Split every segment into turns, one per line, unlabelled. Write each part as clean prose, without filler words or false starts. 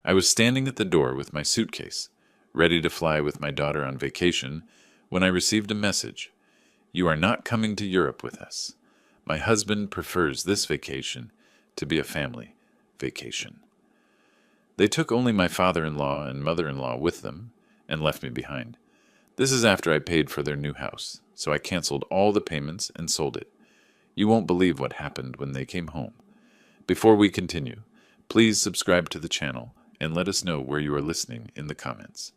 I was standing at the door with my suitcase, ready to fly with my daughter on vacation, when I received a message. You are not coming to Europe with us. My husband prefers this vacation to be a family vacation. They took only my father-in-law and mother-in-law with them and left me behind. This is after I paid for their new house, so I canceled all the payments and sold it. You won't believe what happened when they came home. Before we continue, please subscribe to the channel and let us know where you are listening in the comments.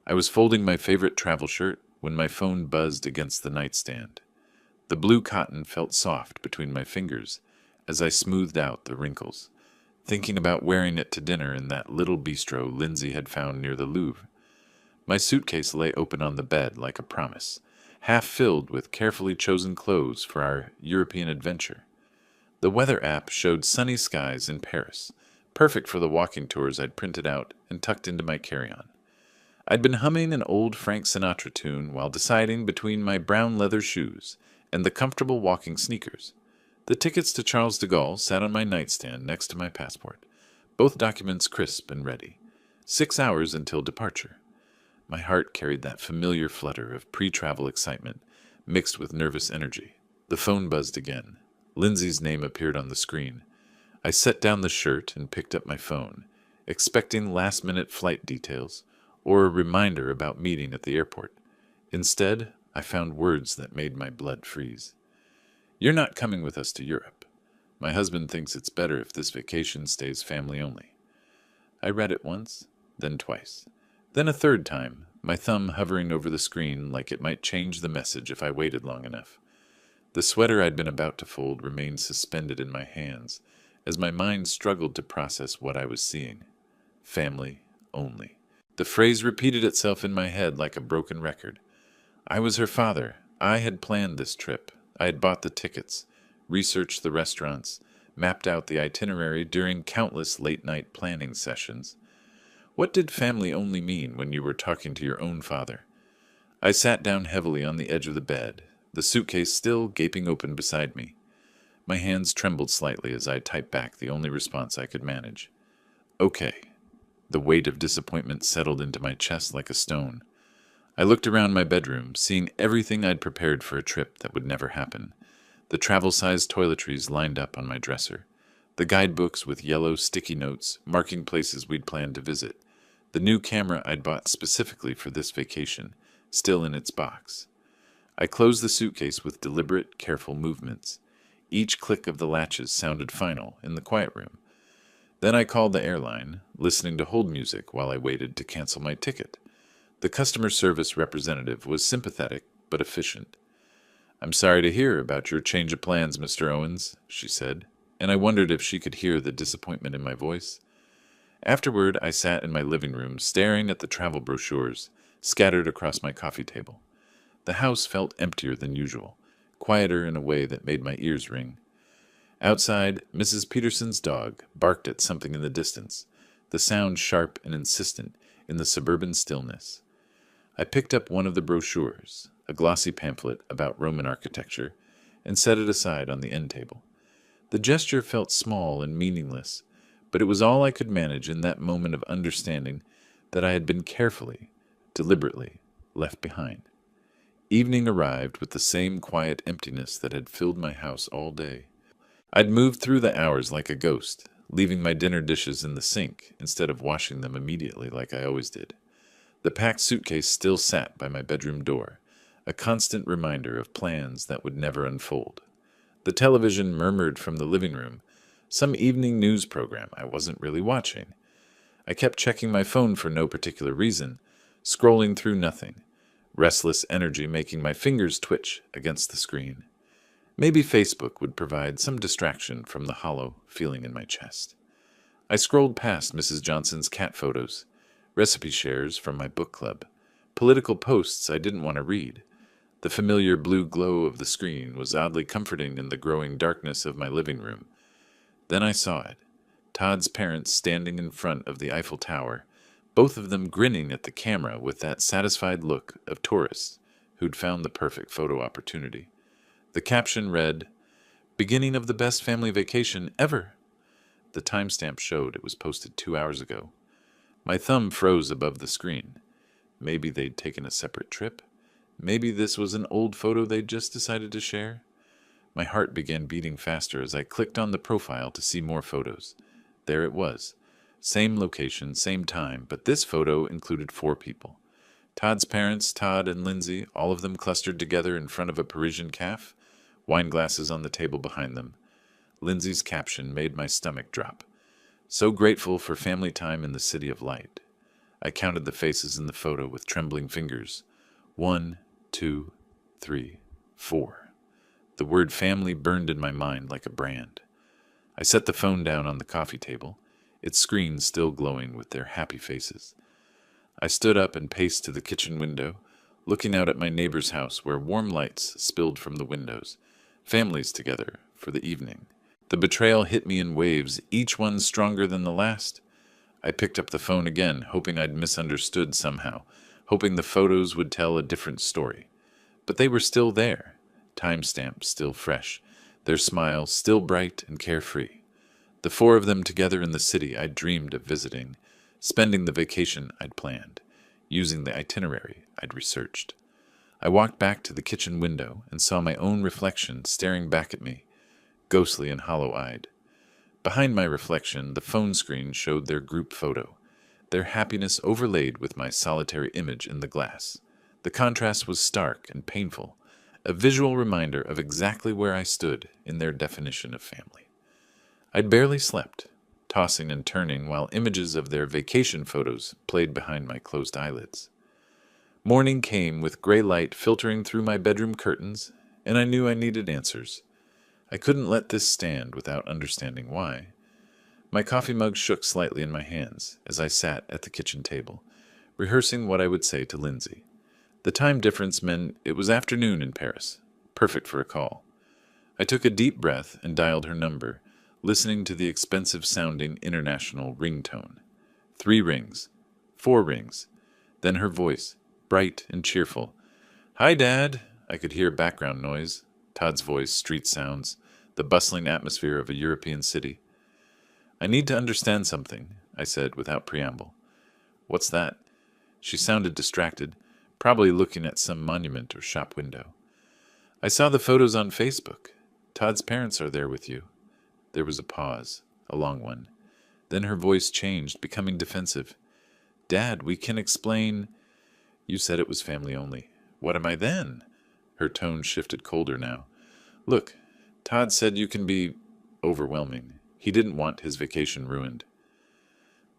I was folding my favorite travel shirt when my phone buzzed against the nightstand. The blue cotton felt soft between my fingers as I smoothed out the wrinkles, thinking about wearing it to dinner in that little bistro Lindsay had found near the Louvre. My suitcase lay open on the bed like a promise, half filled with carefully chosen clothes for our European adventure. The weather app showed sunny skies in Paris, perfect for the walking tours I'd printed out and tucked into my carry-on. I'd been humming an old Frank Sinatra tune while deciding between my brown leather shoes and the comfortable walking sneakers. The tickets to Charles de Gaulle sat on my nightstand next to my passport, both documents crisp and ready. 6 hours until departure. My heart carried that familiar flutter of pre-travel excitement mixed with nervous energy. The phone buzzed again. Lindsay's name appeared on the screen. I set down the shirt and picked up my phone, expecting last-minute flight details or a reminder about meeting at the airport. Instead, I found words that made my blood freeze. You're not coming with us to Europe. My husband thinks it's better if this vacation stays family only. I read it once, then twice, then a third time, my thumb hovering over the screen like it might change the message if I waited long enough. The sweater I'd been about to fold remained suspended in my hands as my mind struggled to process what I was seeing. Family only. The phrase repeated itself in my head like a broken record. I was her father. I had planned this trip. I had bought the tickets, researched the restaurants, mapped out the itinerary during countless late-night planning sessions. What did family only mean when you were talking to your own father? I sat down heavily on the edge of the bed, the suitcase still gaping open beside me. My hands trembled slightly as I typed back the only response I could manage. Okay. The weight of disappointment settled into my chest like a stone. I looked around my bedroom, seeing everything I'd prepared for a trip that would never happen. The travel-sized toiletries lined up on my dresser. The guidebooks with yellow sticky notes marking places we'd planned to visit. The new camera I'd bought specifically for this vacation, still in its box. I closed the suitcase with deliberate, careful movements. Each click of the latches sounded final in the quiet room. Then I called the airline, listening to hold music while I waited to cancel my ticket. The customer service representative was sympathetic but efficient. I'm sorry to hear about your change of plans, Mr. Owens, she said, and I wondered if she could hear the disappointment in my voice. Afterward, I sat in my living room staring at the travel brochures scattered across my coffee table. The house felt emptier than usual, quieter in a way that made my ears ring. Outside, Mrs. Peterson's dog barked at something in the distance, the sound sharp and insistent in the suburban stillness. I picked up one of the brochures, a glossy pamphlet about Roman architecture, and set it aside on the end table. The gesture felt small and meaningless, but it was all I could manage in that moment of understanding that I had been carefully, deliberately, left behind. Evening arrived with the same quiet emptiness that had filled my house all day. I'd moved through the hours like a ghost, leaving my dinner dishes in the sink instead of washing them immediately like I always did. The packed suitcase still sat by my bedroom door, a constant reminder of plans that would never unfold. The television murmured from the living room, some evening news program I wasn't really watching. I kept checking my phone for no particular reason, scrolling through nothing, restless energy making my fingers twitch against the screen. Maybe Facebook would provide some distraction from the hollow feeling in my chest. I scrolled past Mrs. Johnson's cat photos, recipe shares from my book club, political posts I didn't want to read. The familiar blue glow of the screen was oddly comforting in the growing darkness of my living room. Then I saw it. Todd's parents standing in front of the Eiffel Tower, both of them grinning at the camera with that satisfied look of tourists who'd found the perfect photo opportunity. The caption read, "Beginning of the best family vacation ever." The timestamp showed it was posted 2 hours ago. My thumb froze above the screen. Maybe they'd taken a separate trip. Maybe this was an old photo they'd just decided to share. My heart began beating faster as I clicked on the profile to see more photos. There it was. Same location, same time, but this photo included 4 people. Todd's parents, Todd and Lindsay, all of them clustered together in front of a Parisian cafe, wine glasses on the table behind them. Lindsay's caption made my stomach drop. So grateful for family time in the city of light. I counted the faces in the photo with trembling fingers. 1, 2, 3, 4. The word family burned in my mind like a brand. I set the phone down on the coffee table, its screen still glowing with their happy faces. I stood up and paced to the kitchen window, looking out at my neighbor's house where warm lights spilled from the windows, families together for the evening. The betrayal hit me in waves, each one stronger than the last. I picked up the phone again, hoping I'd misunderstood somehow, hoping the photos would tell a different story. But they were still there, timestamps still fresh, their smiles still bright and carefree. The 4 of them together in the city I'd dreamed of visiting, spending the vacation I'd planned, using the itinerary I'd researched. I walked back to the kitchen window and saw my own reflection staring back at me, ghostly and hollow-eyed. Behind my reflection, the phone screen showed their group photo, their happiness overlaid with my solitary image in the glass. The contrast was stark and painful, a visual reminder of exactly where I stood in their definition of family. I'd barely slept, tossing and turning while images of their vacation photos played behind my closed eyelids. Morning came with gray light filtering through my bedroom curtains, and I knew I needed answers. I couldn't let this stand without understanding why. My coffee mug shook slightly in my hands as I sat at the kitchen table, rehearsing what I would say to Lindsay. The time difference meant it was afternoon in Paris, perfect for a call. I took a deep breath and dialed her number, listening to the expensive-sounding international ringtone. 3 rings, 4 rings, then her voice, bright and cheerful. "Hi, Dad." I could hear background noise, Todd's voice, street sounds, the bustling atmosphere of a European city. "I need to understand something," I said without preamble. "What's that?" She sounded distracted, probably looking at some monument or shop window. "I saw the photos on Facebook. Todd's parents are there with you." There was a pause, a long one. Then her voice changed, becoming defensive. "Dad, we can explain—" "You said it was family only. What am I then?" Her tone shifted colder now. "Look, Todd said you can be overwhelming. He didn't want his vacation ruined."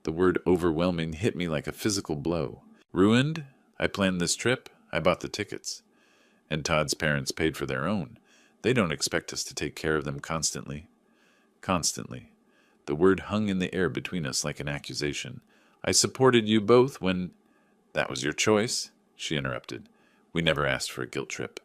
The word overwhelming hit me like a physical blow. Ruined? I planned this trip. I bought the tickets. And Todd's parents paid for their own. They don't expect us to take care of them constantly. Constantly. The word hung in the air between us like an accusation. "I supported you both when—" "That was your choice," she interrupted. "We never asked for a guilt trip."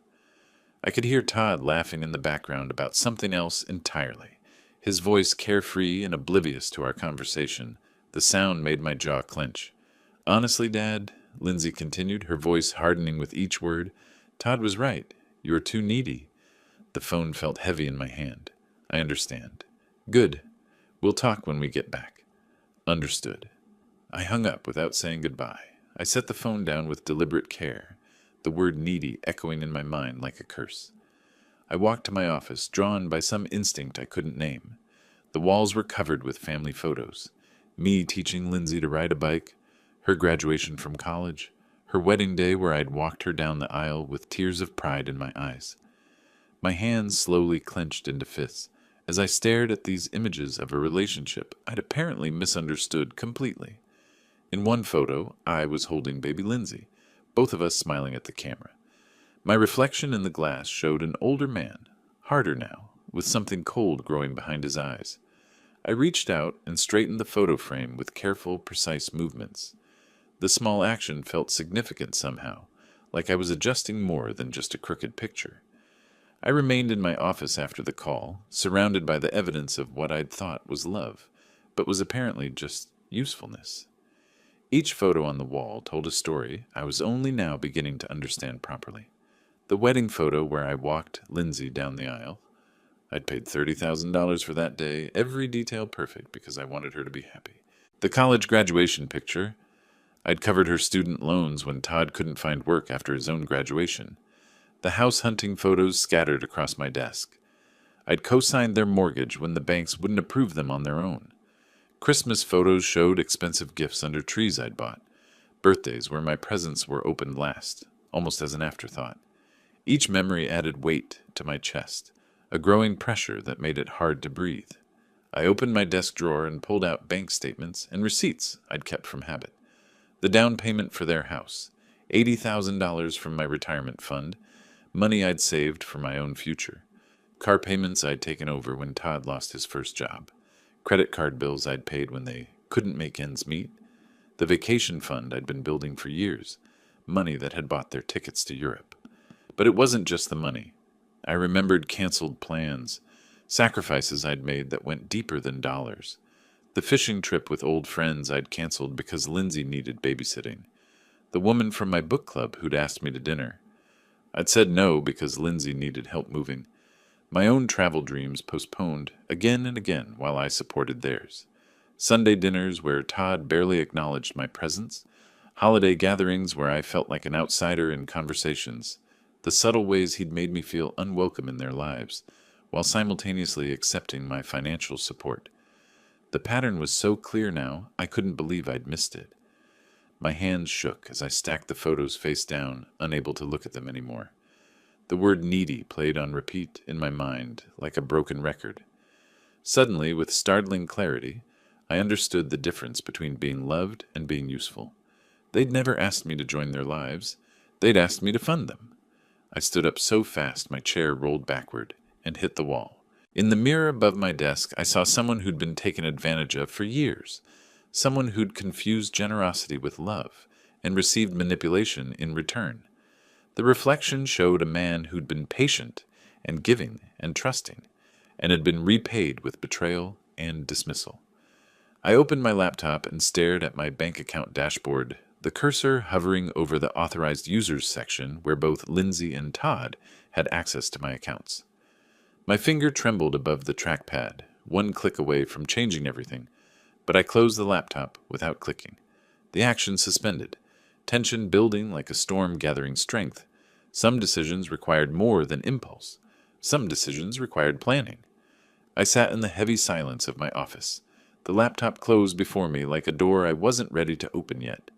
I could hear Todd laughing in the background about something else entirely, his voice carefree and oblivious to our conversation. The sound made my jaw clench. "Honestly, Dad," Lindsay continued, her voice hardening with each word, "Todd was right. You're too needy." The phone felt heavy in my hand. "I understand." "Good. We'll talk when we get back." "Understood." I hung up without saying goodbye. I set the phone down with deliberate care, the word needy echoing in my mind like a curse. I walked to my office, drawn by some instinct I couldn't name. The walls were covered with family photos. Me teaching Lindsay to ride a bike, her graduation from college, her wedding day where I'd walked her down the aisle with tears of pride in my eyes. My hands slowly clenched into fists as I stared at these images of a relationship I'd apparently misunderstood completely. In one photo, I was holding baby Lindsay, both of us smiling at the camera. My reflection in the glass showed an older man, harder now, with something cold growing behind his eyes. I reached out and straightened the photo frame with careful, precise movements. The small action felt significant somehow, like I was adjusting more than just a crooked picture. I remained in my office after the call, surrounded by the evidence of what I'd thought was love, but was apparently just usefulness. Each photo on the wall told a story I was only now beginning to understand properly. The wedding photo where I walked Lindsay down the aisle. I'd paid $30,000 for that day, every detail perfect because I wanted her to be happy. The college graduation picture. I'd covered her student loans when Todd couldn't find work after his own graduation. The house hunting photos scattered across my desk. I'd co-signed their mortgage when the banks wouldn't approve them on their own. Christmas photos showed expensive gifts under trees I'd bought. Birthdays where my presents were opened last, almost as an afterthought. Each memory added weight to my chest, a growing pressure that made it hard to breathe. I opened my desk drawer and pulled out bank statements and receipts I'd kept from habit. The down payment for their house, $80,000 from my retirement fund, money I'd saved for my own future, car payments I'd taken over when Todd lost his first job, credit card bills I'd paid when they couldn't make ends meet, the vacation fund I'd been building for years, money that had bought their tickets to Europe. But it wasn't just the money. I remembered canceled plans, sacrifices I'd made that went deeper than dollars. The fishing trip with old friends I'd canceled because Lindsay needed babysitting. The woman from my book club who'd asked me to dinner. I'd said no because Lindsay needed help moving. My own travel dreams postponed again and again while I supported theirs. Sunday dinners where Todd barely acknowledged my presence. Holiday gatherings where I felt like an outsider in conversations. The subtle ways he'd made me feel unwelcome in their lives, while simultaneously accepting my financial support. The pattern was so clear now, I couldn't believe I'd missed it. My hands shook as I stacked the photos face down, unable to look at them anymore. The word needy played on repeat in my mind, like a broken record. Suddenly, with startling clarity, I understood the difference between being loved and being useful. They'd never asked me to join their lives. They'd asked me to fund them. I stood up so fast my chair rolled backward and hit the wall. In the mirror above my desk, I saw someone who'd been taken advantage of for years, someone who'd confused generosity with love and received manipulation in return. The reflection showed a man who'd been patient and giving and trusting, and had been repaid with betrayal and dismissal. I opened my laptop and stared at my bank account dashboard, the cursor hovering over the authorized users section where both Lindsay and Todd had access to my accounts. My finger trembled above the trackpad, one click away from changing everything, but I closed the laptop without clicking. The action suspended, tension building like a storm gathering strength. Some decisions required more than impulse. Some decisions required planning. I sat in the heavy silence of my office. The laptop closed before me like a door I wasn't ready to open yet.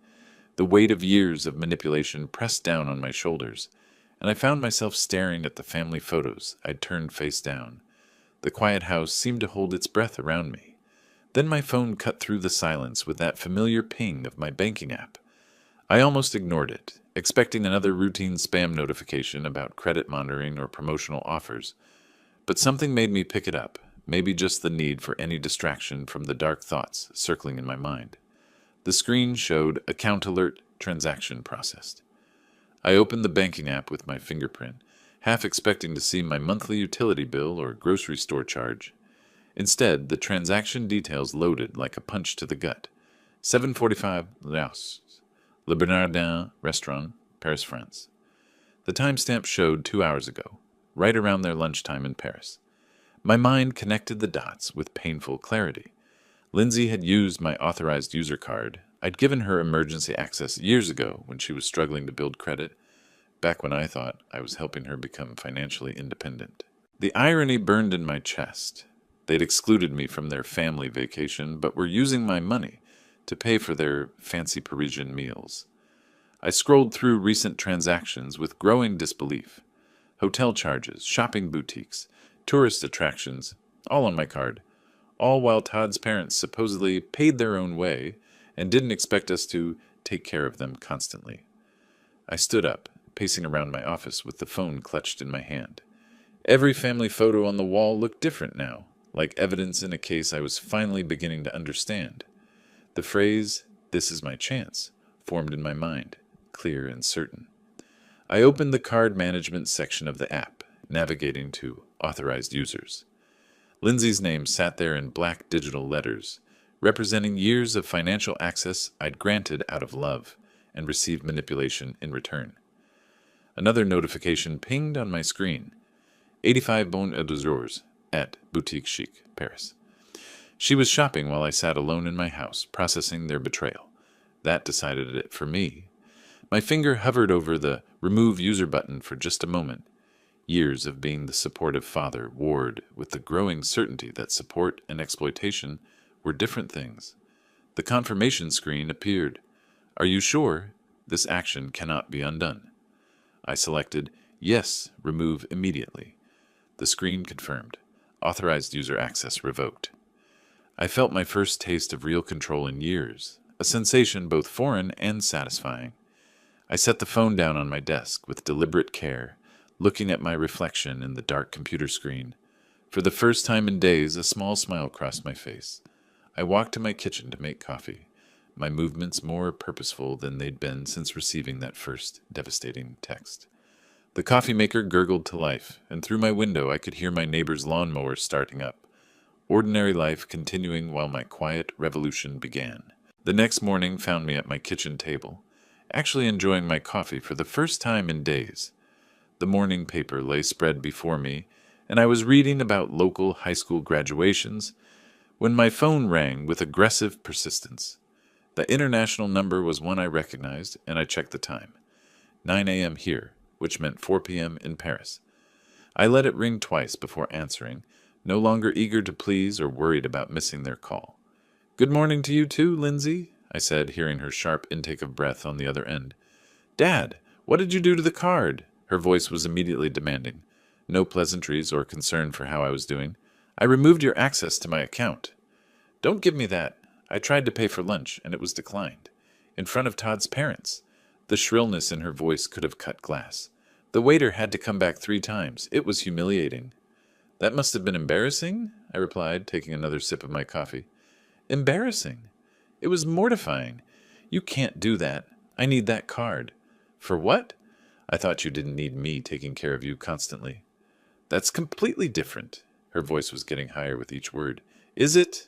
The weight of years of manipulation pressed down on my shoulders, and I found myself staring at the family photos I'd turned face down. The quiet house seemed to hold its breath around me. Then my phone cut through the silence with that familiar ping of my banking app. I almost ignored it, expecting another routine spam notification about credit monitoring or promotional offers. But something made me pick it up, maybe just the need for any distraction from the dark thoughts circling in my mind. The screen showed account alert transaction processed. I opened the banking app with my fingerprint, half expecting to see my monthly utility bill or grocery store charge. Instead, the transaction details loaded like a punch to the gut. 7:45 Laos, Le Bernardin Restaurant, Paris, France. The timestamp showed 2 hours ago, right around their lunchtime in Paris. My mind connected the dots with painful clarity. Lindsay had used my authorized user card. I'd given her emergency access years ago when she was struggling to build credit, back when I thought I was helping her become financially independent. The irony burned in my chest. They'd excluded me from their family vacation, but were using my money to pay for their fancy Parisian meals. I scrolled through recent transactions with growing disbelief. Hotel charges, shopping boutiques, tourist attractions, all on my card. All while Todd's parents supposedly paid their own way and didn't expect us to take care of them constantly. I stood up, pacing around my office with the phone clutched in my hand. Every family photo on the wall looked different now, like evidence in a case I was finally beginning to understand. The phrase, "This is my chance," formed in my mind, clear and certain. I opened the card management section of the app, navigating to authorized users. Lindsay's name sat there in black digital letters, representing years of financial access I'd granted out of love and received manipulation in return. Another notification pinged on my screen. 85 Bon Jours at Boutique Chic, Paris. She was shopping while I sat alone in my house, processing their betrayal. That decided it for me. My finger hovered over the Remove User button for just a moment. Years of being the supportive father warred with the growing certainty that support and exploitation were different things. The confirmation screen appeared. Are you sure? This action cannot be undone. I selected Yes, remove immediately. The screen confirmed. Authorized user access revoked. I felt my first taste of real control in years, a sensation both foreign and satisfying. I set the phone down on my desk with deliberate care, looking at my reflection in the dark computer screen. For the first time in days, a small smile crossed my face. I walked to my kitchen to make coffee, my movements more purposeful than they'd been since receiving that first devastating text. The coffee maker gurgled to life, and through my window I could hear my neighbor's lawnmower starting up. Ordinary life continuing while my quiet revolution began. The next morning found me at my kitchen table, actually enjoying my coffee for the first time in days. The morning paper lay spread before me, and I was reading about local high school graduations when my phone rang with aggressive persistence. The international number was one I recognized, and I checked the time. 9 a.m. here, which meant 4 p.m. in Paris. I let it ring twice before answering, no longer eager to please or worried about missing their call. Good morning to you too, Lindsay, I said, hearing her sharp intake of breath on the other end. Dad, what did you do to the card? Her voice was immediately demanding. No pleasantries or concern for how I was doing. I removed your access to my account. Don't give me that. I tried to pay for lunch, and it was declined. In front of Todd's parents. The shrillness in her voice could have cut glass. The waiter had to come back 3 times. It was humiliating. That must have been embarrassing, I replied, taking another sip of my coffee. Embarrassing? It was mortifying. You can't do that. I need that card. For what? I thought you didn't need me taking care of you constantly. That's completely different. Her voice was getting higher with each word. Is it?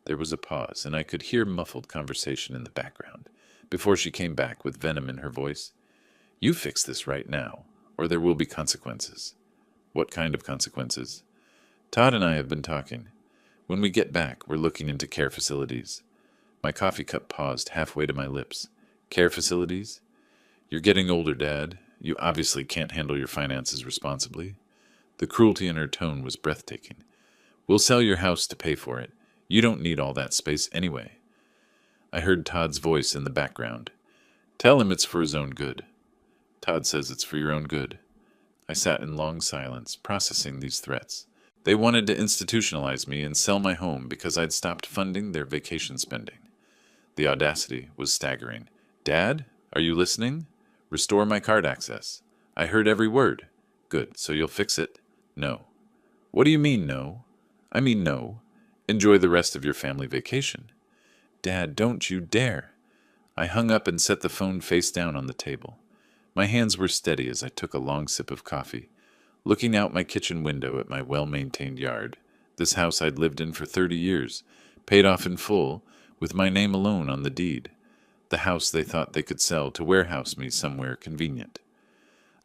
There was a pause, and I could hear muffled conversation in the background, before she came back with venom in her voice. You fix this right now, or there will be consequences. What kind of consequences? Todd and I have been talking. When we get back, we're looking into care facilities. My coffee cup paused halfway to my lips. Care facilities? You're getting older, Dad. You obviously can't handle your finances responsibly. The cruelty in her tone was breathtaking. We'll sell your house to pay for it. You don't need all that space anyway. I heard Todd's voice in the background. Tell him it's for his own good. Todd says it's for your own good. I sat in long silence, processing these threats. They wanted to institutionalize me and sell my home because I'd stopped funding their vacation spending. The audacity was staggering. Dad, are you listening? Restore my card access. I heard every word. Good, so you'll fix it? No. What do you mean, no? I mean no. Enjoy the rest of your family vacation. Dad, don't you dare. I hung up and set the phone face down on the table. My hands were steady as I took a long sip of coffee, looking out my kitchen window at my well-maintained yard, this house I'd lived in for 30 years, paid off in full, with my name alone on the deed, the house they thought they could sell to warehouse me somewhere convenient.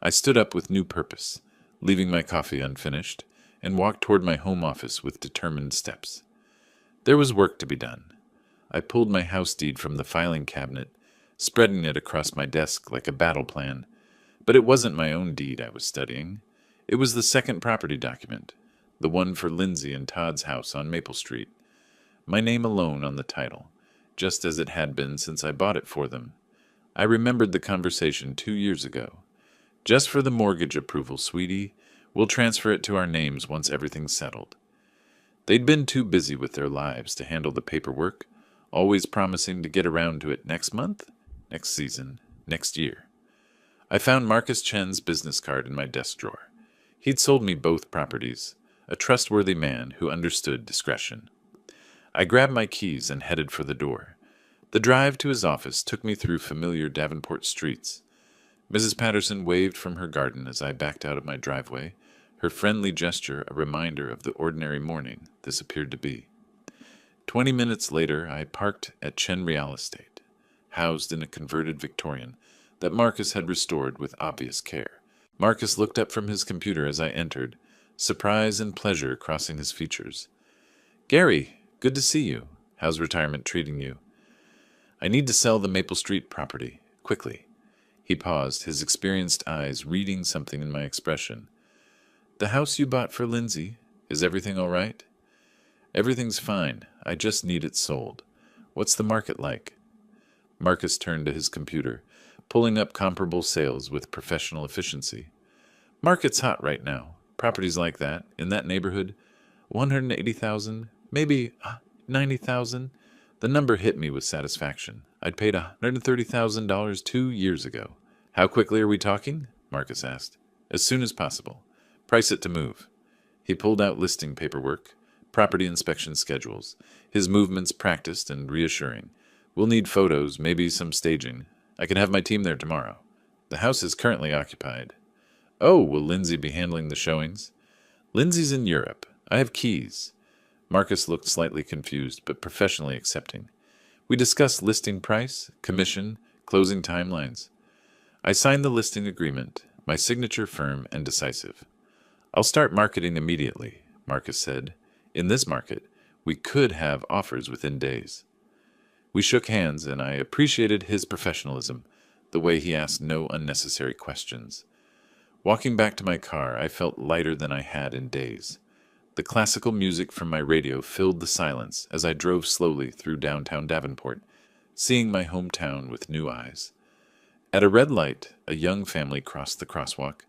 I stood up with new purpose, leaving my coffee unfinished, and walked toward my home office with determined steps. There was work to be done. I pulled my house deed from the filing cabinet, spreading it across my desk like a battle plan. But it wasn't my own deed I was studying. It was the second property document, the one for Lindsay and Todd's house on Maple Street. My name alone on the title, just as it had been since I bought it for them. I remembered the conversation 2 years ago. Just for the mortgage approval, sweetie. We'll transfer it to our names once everything's settled. They'd been too busy with their lives to handle the paperwork, always promising to get around to it next month, next season, next year. I found Marcus Chen's business card in my desk drawer. He'd sold me both properties, a trustworthy man who understood discretion. I grabbed my keys and headed for the door. The drive to his office took me through familiar Davenport streets. Mrs. Patterson waved from her garden as I backed out of my driveway, her friendly gesture a reminder of the ordinary morning this appeared to be. 20 minutes later, I parked at Chen Real Estate, housed in a converted Victorian that Marcus had restored with obvious care. Marcus looked up from his computer as I entered, surprise and pleasure crossing his features. Gary, Good to see you. How's retirement treating you? I need to sell the Maple Street property, quickly. He paused, his experienced eyes reading something in my expression. The house you bought for Lindsay, is everything all right? Everything's fine. I just need it sold. What's the market like? Marcus turned to his computer, pulling up comparable sales with professional efficiency. Market's hot right now. Properties like that, in that neighborhood, 180,000, maybe 90,000. The number hit me with satisfaction. I'd paid $130,000 2 years ago. How quickly are we talking? Marcus asked. As soon as possible. Price it to move. He pulled out listing paperwork, property inspection schedules, his movements practiced and reassuring. We'll need photos, maybe some staging. I can have my team there tomorrow. The house is currently occupied. Oh, will Lindsay be handling the showings? Lindsay's in Europe. I have keys. Marcus looked slightly confused, but professionally accepting. We discussed listing price, commission, closing timelines. I signed the listing agreement, my signature firm and decisive. I'll start marketing immediately, Marcus said. In this market, we could have offers within days. We shook hands, and I appreciated his professionalism, the way he asked no unnecessary questions. Walking back to my car, I felt lighter than I had in days. The classical music from my radio filled the silence as I drove slowly through downtown Davenport, seeing my hometown with new eyes. At a red light, a young family crossed the crosswalk,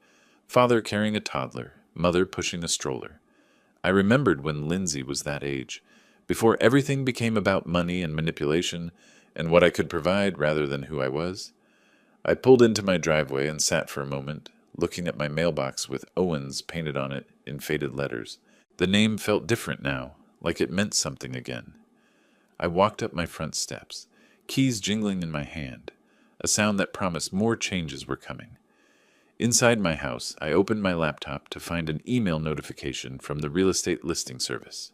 father carrying a toddler, mother pushing a stroller. I remembered when Lindsay was that age, before everything became about money and manipulation and what I could provide rather than who I was. I pulled into my driveway and sat for a moment, looking at my mailbox with Owens painted on it in faded letters. The name felt different now, like it meant something again. I walked up my front steps, keys jingling in my hand, a sound that promised more changes were coming. Inside my house, I opened my laptop to find an email notification from the real estate listing service.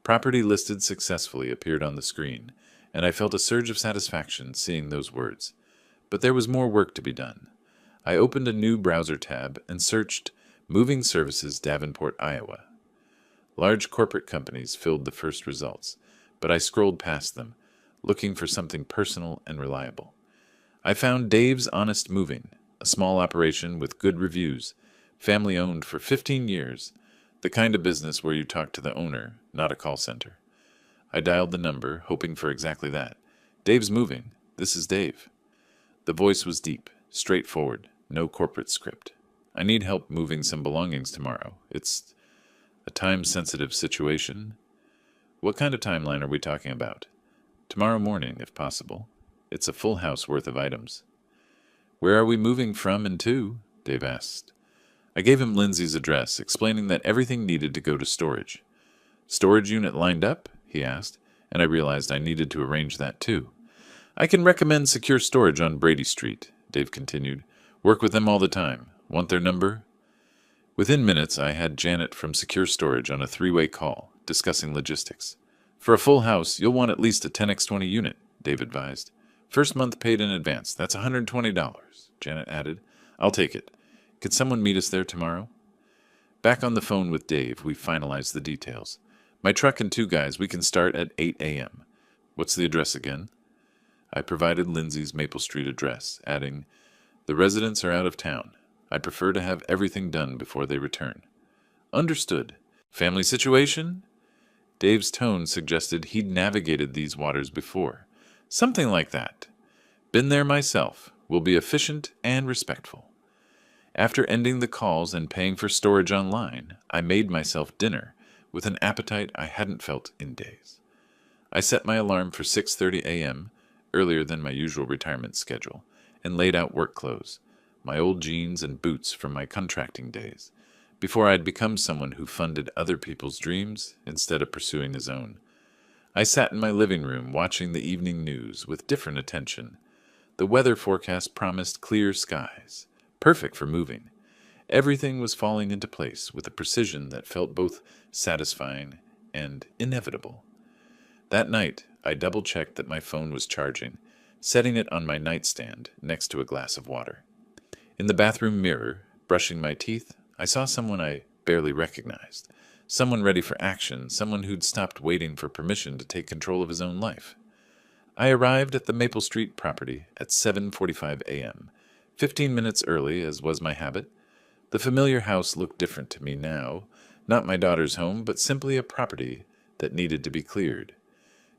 Property listed successfully appeared on the screen, and I felt a surge of satisfaction seeing those words. But there was more work to be done. I opened a new browser tab and searched Moving Services Davenport, Iowa. Large corporate companies filled the first results, but I scrolled past them, looking for something personal and reliable. I found Dave's Honest Moving, a small operation with good reviews, family-owned for 15 years, the kind of business where you talk to the owner, not a call center. I dialed the number, hoping for exactly that. Dave's Moving. This is Dave. The voice was deep, straightforward, no corporate script. I need help moving some belongings tomorrow. It's a time-sensitive situation. What kind of timeline are we talking about? Tomorrow morning, if possible. It's a full house worth of items. Where are we moving from and to? Dave asked. I gave him Lindsay's address, explaining that everything needed to go to storage. Storage unit lined up? He asked, and I realized I needed to arrange that too. I can recommend Secure Storage on Brady Street, Dave continued. Work with them all the time. Want their number? Within minutes, I had Janet from Secure Storage on a three-way call, discussing logistics. For a full house, you'll want at least a 10x20 unit, Dave advised. First month paid in advance. That's $120, Janet added. I'll take it. Could someone meet us there tomorrow? Back on the phone with Dave, we finalized the details. My truck and two guys, we can start at 8 a.m. What's the address again? I provided Lindsay's Maple Street address, adding, The residents are out of town. I'd prefer to have everything done before they return. Understood. Family situation? Dave's tone suggested he'd navigated these waters before. Something like that. Been there myself. Will be efficient and respectful. After ending the calls and paying for storage online, I made myself dinner with an appetite I hadn't felt in days. I set my alarm for 6:30 a.m., earlier than my usual retirement schedule, and laid out work clothes, my old jeans and boots from my contracting days, before I had become someone who funded other people's dreams instead of pursuing his own. I sat in my living room watching the evening news with different attention. The weather forecast promised clear skies, perfect for moving. Everything was falling into place with a precision that felt both satisfying and inevitable. That night, I double-checked that my phone was charging, setting it on my nightstand next to a glass of water. In the bathroom mirror, brushing my teeth, I saw someone I barely recognized, Someone ready for action, someone who'd stopped waiting for permission to take control of his own life. I arrived at the Maple Street property at 7:45 a.m., 15 minutes early, as was my habit. The familiar house looked different to me now, not my daughter's home, but simply a property that needed to be cleared.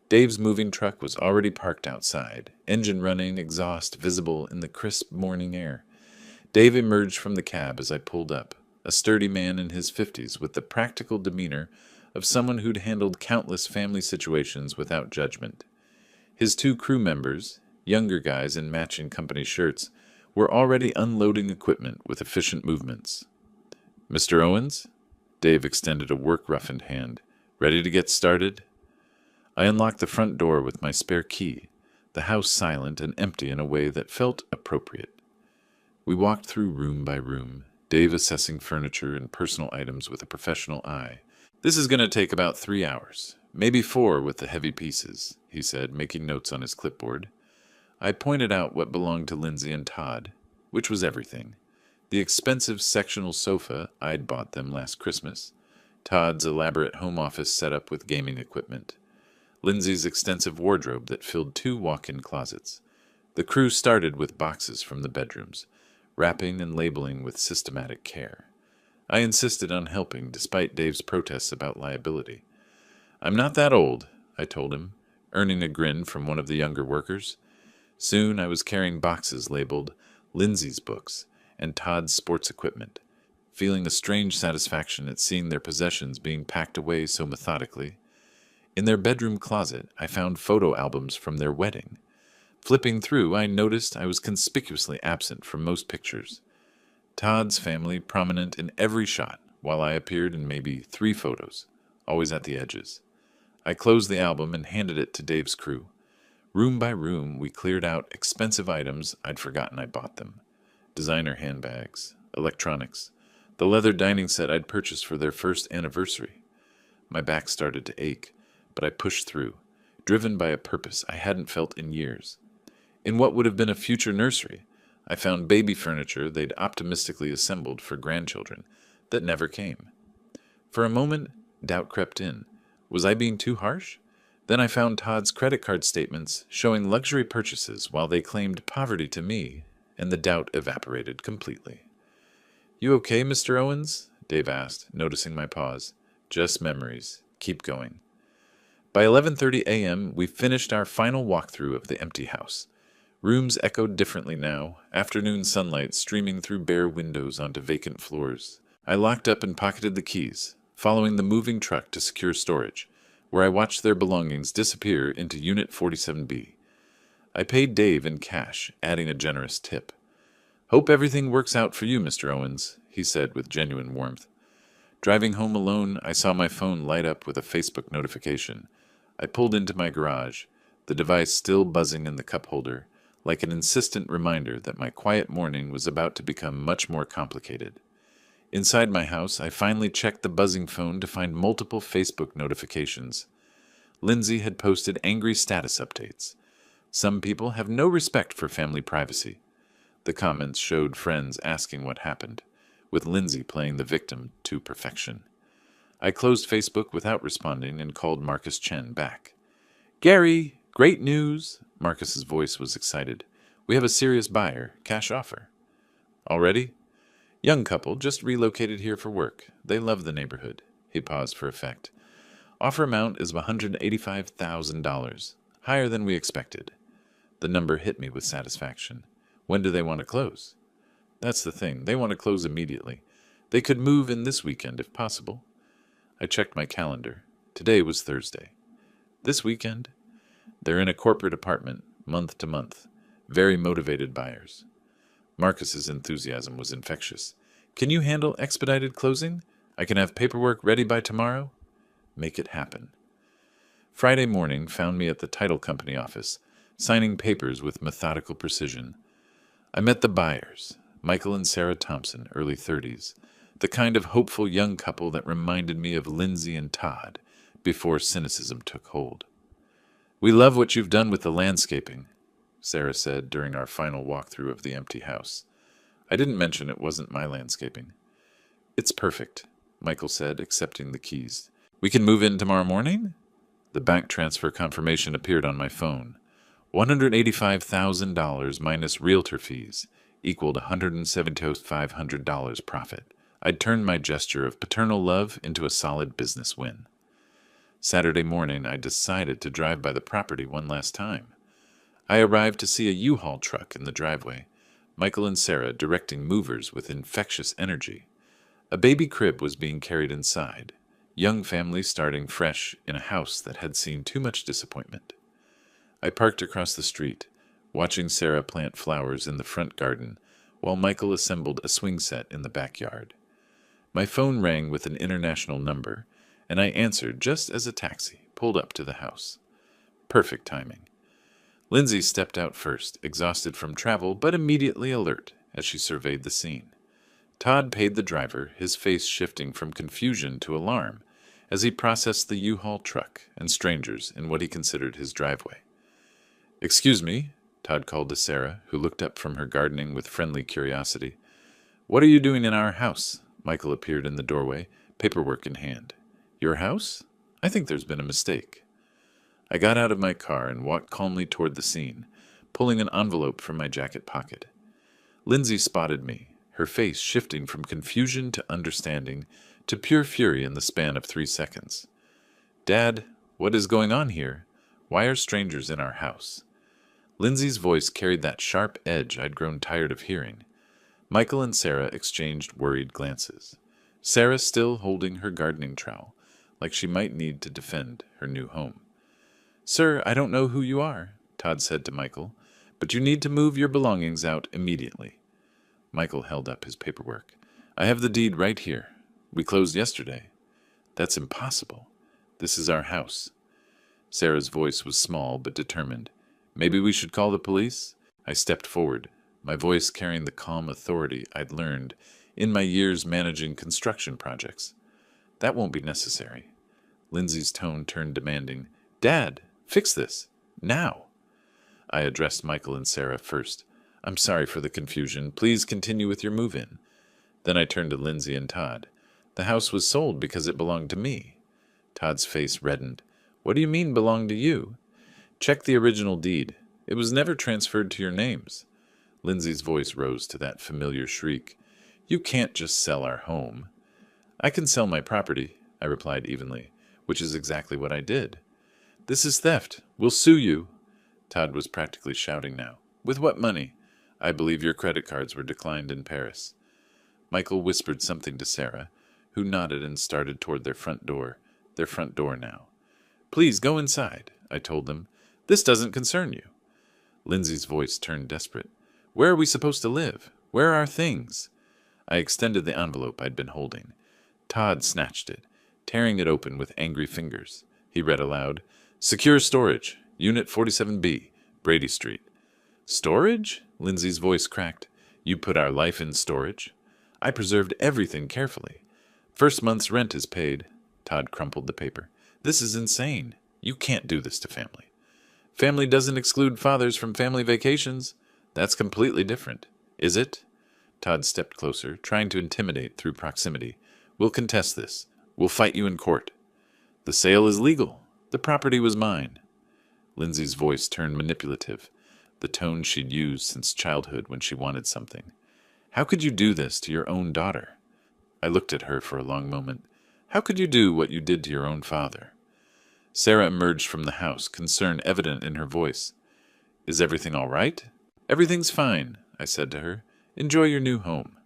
Dave's moving truck was already parked outside, engine running, exhaust visible in the crisp morning air. Dave emerged from the cab as I pulled up, a sturdy man in his 50s with the practical demeanor of someone who'd handled countless family situations without judgment. His two crew members, younger guys in matching company shirts, were already unloading equipment with efficient movements. "Mr. Owens?" Dave extended a work-roughened hand. "Ready to get started?" I unlocked the front door with my spare key, the house silent and empty in a way that felt appropriate. We walked through room by room, Dave assessing furniture and personal items with a professional eye. "This is going to take about 3 hours, maybe 4 with the heavy pieces," he said, making notes on his clipboard. I pointed out what belonged to Lindsay and Todd, which was everything. The expensive sectional sofa I'd bought them last Christmas, Todd's elaborate home office setup with gaming equipment, Lindsay's extensive wardrobe that filled 2 walk-in closets. The crew started with boxes from the bedrooms, wrapping and labeling with systematic care. I insisted on helping, despite Dave's protests about liability. "I'm not that old," I told him, earning a grin from one of the younger workers. Soon I was carrying boxes labeled Lindsay's books and Todd's sports equipment, feeling a strange satisfaction at seeing their possessions being packed away so methodically. In their bedroom closet, I found photo albums from their wedding. Flipping through, I noticed I was conspicuously absent from most pictures. Todd's family prominent in every shot, while I appeared in maybe 3 photos, always at the edges. I closed the album and handed it to Dave's crew. Room by room, we cleared out expensive items I'd forgotten I bought them. Designer handbags, electronics, the leather dining set I'd purchased for their first anniversary. My back started to ache, but I pushed through, driven by a purpose I hadn't felt in years. In what would have been a future nursery, I found baby furniture they'd optimistically assembled for grandchildren that never came. For a moment, doubt crept in. Was I being too harsh? Then I found Todd's credit card statements showing luxury purchases while they claimed poverty to me, and the doubt evaporated completely. "You okay, Mr. Owens?" Dave asked, noticing my pause. "Just memories. Keep going." By 11:30 a.m., we finished our final walkthrough of the empty house. Rooms echoed differently now, afternoon sunlight streaming through bare windows onto vacant floors. I locked up and pocketed the keys, following the moving truck to secure storage, where I watched their belongings disappear into Unit 47B. I paid Dave in cash, adding a generous tip. "Hope everything works out for you, Mr. Owens," he said with genuine warmth. Driving home alone, I saw my phone light up with a Facebook notification. I pulled into my garage, the device still buzzing in the cup holder, like an insistent reminder that my quiet morning was about to become much more complicated. Inside my house, I finally checked the buzzing phone to find multiple Facebook notifications. Lindsay had posted angry status updates. Some people have no respect for family privacy. The comments showed friends asking what happened, with Lindsay playing the victim to perfection. I closed Facebook without responding and called Marcus Chen back. "Gary, great news!" Marcus's voice was excited. "We have a serious buyer, cash offer." "Already?" "Young couple, just relocated here for work. They love the neighborhood." He paused for effect. "Offer amount is $185,000, higher than we expected." The number hit me with satisfaction. "When do they want to close?" "That's the thing. They want to close immediately. They could move in this weekend if possible." I checked my calendar. Today was Thursday. "This weekend?" "They're in a corporate apartment, month to month. Very motivated buyers." Marcus's enthusiasm was infectious. "Can you handle expedited closing? I can have paperwork ready by tomorrow?" "Make it happen." Friday morning found me at the title company office, signing papers with methodical precision. I met the buyers, Michael and Sarah Thompson, early 30s, the kind of hopeful young couple that reminded me of Lindsay and Todd before cynicism took hold. "We love what you've done with the landscaping," Sarah said during our final walkthrough of the empty house. I didn't mention it wasn't my landscaping. "It's perfect." Michael said, accepting the keys. We can move in tomorrow morning? The bank transfer confirmation appeared on my phone. $185,000 minus realtor fees equaled $172,500 profit. I'd turned my gesture of paternal love into a solid business win. Saturday morning, I decided to drive by the property one last time. I arrived to see a U-Haul truck in the driveway, Michael and Sarah directing movers with infectious energy. A baby crib was being carried inside, young family starting fresh in a house that had seen too much disappointment. I parked across the street, watching Sarah plant flowers in the front garden while Michael assembled a swing set in the backyard. My phone rang with an international number, and I answered just as a taxi pulled up to the house. Perfect timing. Lindsay stepped out first, exhausted from travel but immediately alert as she surveyed the scene. Todd paid the driver, his face shifting from confusion to alarm as he processed the U-Haul truck and strangers in what he considered his driveway. "Excuse me," Todd called to Sarah, who looked up from her gardening with friendly curiosity. "What are you doing in our house?" Michael appeared in the doorway, paperwork in hand. "Your house? I think there's been a mistake." I got out of my car and walked calmly toward the scene, pulling an envelope from my jacket pocket. Lindsay spotted me, her face shifting from confusion to understanding to pure fury in the span of 3 seconds. "Dad, what is going on here? Why are strangers in our house?" Lindsay's voice carried that sharp edge I'd grown tired of hearing. Michael and Sarah exchanged worried glances, Sarah still holding her gardening trowel, like she might need to defend her new home. "Sir, I don't know who you are," Todd said to Michael, "but you need to move your belongings out immediately." Michael held up his paperwork. "I have the deed right here. We closed yesterday." "That's impossible. This is our house." Sarah's voice was small but determined. "Maybe we should call the police?" I stepped forward, my voice carrying the calm authority I'd learned in my years managing construction projects. "That won't be necessary." Lindsay's tone turned demanding. "Dad, fix this. Now." I addressed Michael and Sarah first. "I'm sorry for the confusion. Please continue with your move-in." Then I turned to Lindsay and Todd. "The house was sold because it belonged to me." Todd's face reddened. "What do you mean belonged to you?" "Check the original deed. It was never transferred to your names." Lindsay's voice rose to that familiar shriek. "You can't just sell our home." "I can sell my property," I replied evenly, which is exactly what I did. "This is theft. We'll sue you." Todd was practically shouting now. "With what money? I believe your credit cards were declined in Paris." Michael whispered something to Sarah, who nodded and started toward their front door now. "Please go inside," I told them. "This doesn't concern you." Lindsay's voice turned desperate. "Where are we supposed to live? Where are our things?" I extended the envelope I'd been holding. Todd snatched it, tearing it open with angry fingers. He read aloud, "Secure storage, Unit 47B, Brady Street." "Storage?" Lindsay's voice cracked. "You put our life in storage?" "I preserved everything carefully. First month's rent is paid." Todd crumpled the paper. "This is insane. You can't do this to family." "Family doesn't exclude fathers from family vacations. That's completely different." "Is it?" Todd stepped closer, trying to intimidate through proximity. "We'll contest this. We'll fight you in court." "The sale is legal. The property was mine." Lindsay's voice turned manipulative, the tone she'd used since childhood when she wanted something. "How could you do this to your own daughter?" I looked at her for a long moment. "How could you do what you did to your own father?" Sarah emerged from the house, concern evident in her voice. "Is everything all right?" "Everything's fine," I said to her. "Enjoy your new home."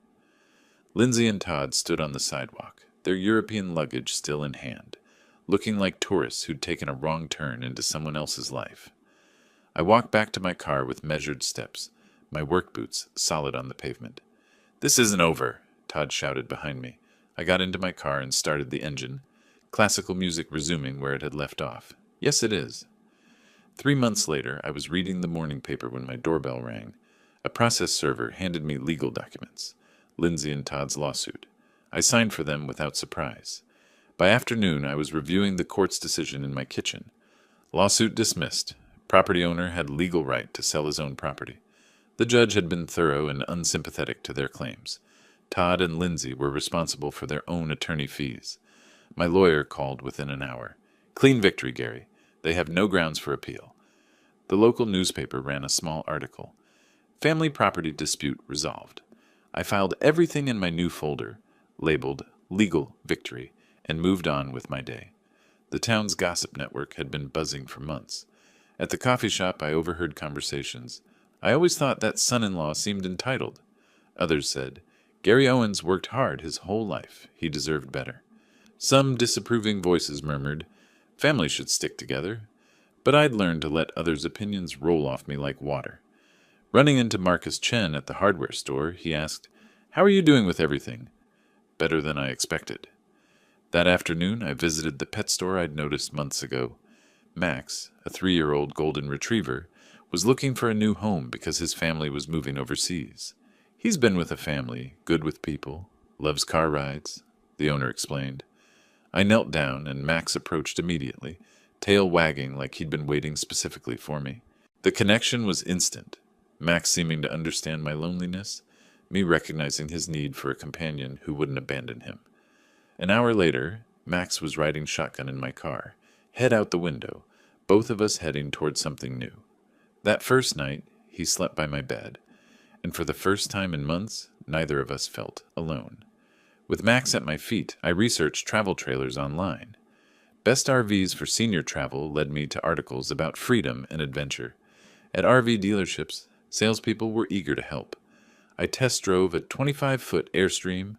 Lindsay and Todd stood on the sidewalk, their European luggage still in hand, looking like tourists who'd taken a wrong turn into someone else's life. I walked back to my car with measured steps, my work boots solid on the pavement. "This isn't over," Todd shouted behind me. I got into my car and started the engine, classical music resuming where it had left off. "Yes, it is." 3 months later, I was reading the morning paper when my doorbell rang. A process server handed me legal documents, Lindsay and Todd's lawsuit. I signed for them without surprise. By afternoon, I was reviewing the court's decision in my kitchen. Lawsuit dismissed. Property owner had legal right to sell his own property. The judge had been thorough and unsympathetic to their claims. Todd and Lindsay were responsible for their own attorney fees. My lawyer called within an hour. Clean victory, Gary. They have no grounds for appeal. The local newspaper ran a small article. Family property dispute resolved. I filed everything in my new folder, labeled Legal Victory, and moved on with my day. The town's gossip network had been buzzing for months. At the coffee shop, I overheard conversations. I always thought that son-in-law seemed entitled. Others said, Gary Owens worked hard his whole life. He deserved better. Some disapproving voices murmured, families should stick together. But I'd learned to let others' opinions roll off me like water. Running into Marcus Chen at the hardware store, he asked, How are you doing with everything? Better than I expected. That afternoon, I visited the pet store I'd noticed months ago. Max, a 3-year-old golden retriever, was looking for a new home because his family was moving overseas. He's been with a family, good with people, loves car rides, the owner explained. I knelt down and Max approached immediately, tail wagging like he'd been waiting specifically for me. The connection was instant, Max seeming to understand my loneliness, me recognizing his need for a companion who wouldn't abandon him. An hour later, Max was riding shotgun in my car, head out the window, both of us heading toward something new. That first night, he slept by my bed, and for the first time in months, neither of us felt alone. With Max at my feet, I researched travel trailers online. Best RVs for senior travel led me to articles about freedom and adventure. At RV dealerships, salespeople were eager to help. I test drove a 25-foot Airstream,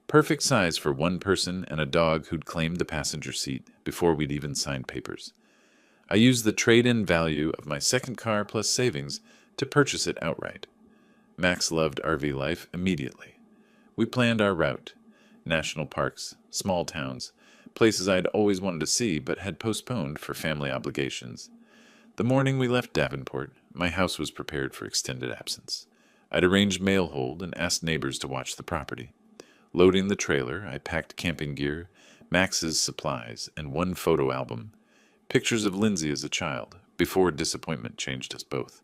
perfect size for one person and a dog who'd claimed the passenger seat before we'd even signed papers. I used the trade-in value of my second car plus savings to purchase it outright. Max loved RV life immediately. We planned our route. National parks, small towns, places I'd always wanted to see but had postponed for family obligations. The morning we left Davenport, my house was prepared for extended absence. I'd arranged mail hold and asked neighbors to watch the property. Loading the trailer, I packed camping gear, Max's supplies, and one photo album. Pictures of Lindsay as a child, before disappointment changed us both.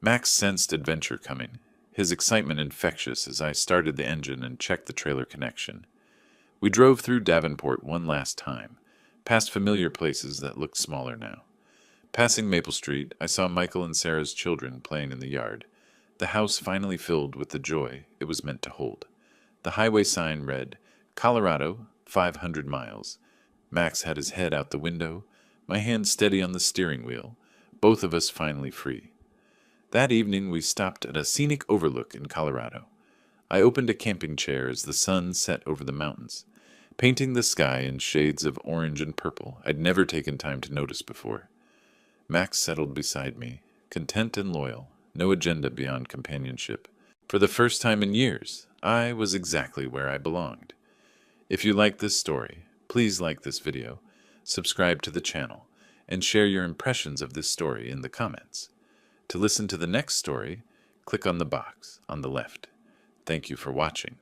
Max sensed adventure coming, his excitement infectious as I started the engine and checked the trailer connection. We drove through Davenport one last time, past familiar places that looked smaller now. Passing Maple Street, I saw Michael and Sarah's children playing in the yard, the house finally filled with the joy it was meant to hold. The highway sign read, Colorado, 500 miles. Max had his head out the window, my hand steady on the steering wheel, both of us finally free. That evening we stopped at a scenic overlook in Colorado. I opened a camping chair as the sun set over the mountains, painting the sky in shades of orange and purple I'd never taken time to notice before. Max settled beside me, content and loyal, no agenda beyond companionship. For the first time in years, I was exactly where I belonged. If you like this story, please like this video, subscribe to the channel, and share your impressions of this story in the comments. To listen to the next story, click on the box on the left. Thank you for watching.